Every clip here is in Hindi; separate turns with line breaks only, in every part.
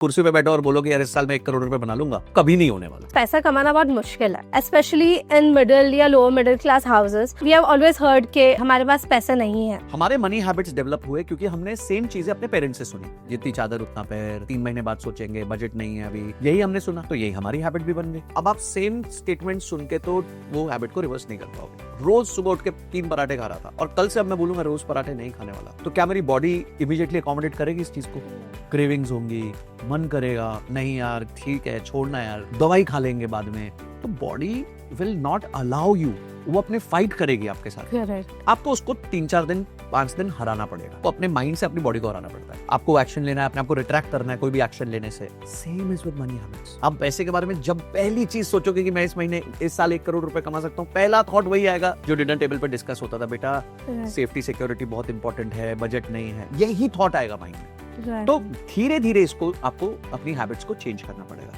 कुर्सी पे बैठो और बोलो कि यार इस साल मैं 1 करोड़ रुपए बना लूंगा, कभी नहीं होने वाला।
पैसा कमाना बहुत मुश्किल है, स्पेशली इन मिडिल या lower middle class houses. We have always heard के हमारे पास पैसा नहीं है।
हमारे मनी हैबिट्स डेवलप हुए क्योंकि हमने सेम चीजें अपने पेरेंट्स से सुनी, जितनी चादर उतना पैर, 3 महीने बाद सोचेंगे, बजट नहीं है अभी, यही हमने सुना, तो यही हमारी हैबिट भी बन गई। अब आप सेम स्टेटमेंट सुन के तो वो हैबिट को रिवर्स नहीं कर पाओगे। रोज सुबह उठ के 3 पराठे खा रहा था और कल से अब मैं बोलूंगा रोज पराठे नहीं खाने वाला, तो क्या मेरी बॉडी इमीडिएटली अकोमोडेट करेगी इस चीज को? क्रेविंग्स होंगी, मन करेगा नहीं यार ठीक है छोड़ना यार, दवाई खा लेंगे बाद में, तो body will not allow you, वो अपने फाइट करेगी आपके साथ।
Correct.
आपको उसको 3-4 दिन 5 दिन हराना पड़ेगा, तो अपने माइंड से अपनी बॉडी को हराना पड़ता है। आपको एक्शन लेना है, अपने आपको रिट्रैक्ट करना है कोई भी एक्शन लेने से। Same is with money habits. आप पैसे के बारे में जब पहली चीज सोचोगे कि मैं इस महीने इस साल 1 करोड़ रुपए कमा सकता हूँ, पहला थॉट वही आएगा जो डिनर टेबल पर डिस्कस होता था, बेटा सेफ्टी सिक्योरिटी बहुत इंपॉर्टेंट है, बजट नहीं है, यही थॉट आएगा माइंड में। तो धीरे धीरे इसको आपको अपनी हैबिट्स को चेंज करना पड़ेगा।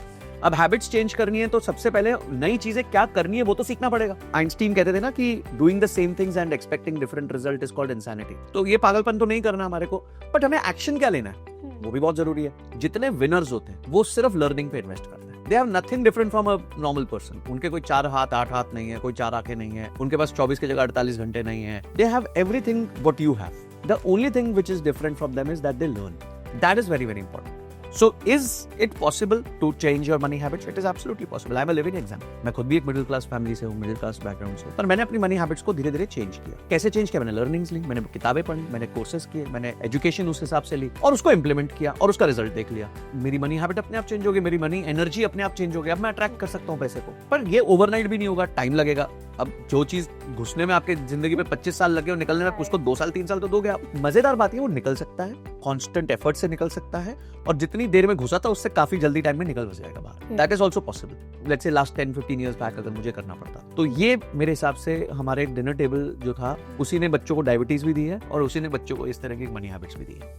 अब हैबिट्स चेंज करनी है तो सबसे पहले नई चीजें क्या करनी है वो तो सीखना पड़ेगा। आइंस्टीन कहते थे ना कि doing the same things and expecting different result is called insanity. तो ये पागलपन तो नहीं करना हमारे को, बट हमें एक्शन क्या लेना है वो भी बहुत जरूरी है। जितने विनर्स होते हैं वो सिर्फ लर्निंग पे इन्वेस्ट करते हैं। They have nothing different from a normal person. उनके कोई 4 हाथ 8 हाथ नहीं है, कोई 4 आंखें नहीं है, उनके पास 24 की जगह 48 घंटे नहीं है। They have everything what you have. The only thing which is different from them is that they learn. That is very, very important. So, is it possible to change your money habits? It is absolutely possible. I am a living example. मैं खुद भी एक मिडिल क्लास फैमिली से हूँ, मिडिल क्लास बैकग्राउंड से, पर मैंने अपनी मनी हैबिट्स को धीरे धीरे चेंज किया। कैसे चेंज किया? मैंने लर्निंग्स ली, मैंने किताबें पढ़ी, मैंने कोर्सेज किए, मैंने एजुकेशन उस हिसाब से ली और उसको इंप्लीमेंट किया और उसका रिजल्ट देख लिया। मेरी मनी हैबिट अपने आप चेंज हो गई, मेरी मनी एनर्जी अपने आप चेंज हो गई। अब मैं अट्रैक्ट कर सकता हूँ पैसे को, पर ये ओवरनाइट भी नहीं होगा, टाइम लगेगा। अब जो चीज घुसने में आपके जिंदगी में 25 साल लगे और निकलने में उसको 2 साल 3 साल तो दोगे आप। मजेदार बात है वो निकल सकता है, कांस्टेंट एफर्ट से निकल सकता है, और जितनी देर में घुसा था उससे काफी जल्दी टाइम में निकल जाएगा बाहर। That is also possible. Let's say last 10-15 years back अगर मुझे करना पड़ता, तो ये मेरे हिसाब से हमारे डिनर टेबल जो था उसी ने बच्चों को डायबिटीज भी दी है और उसी ने बच्चों को इस तरह की मनी हैबिट्स भी दी है।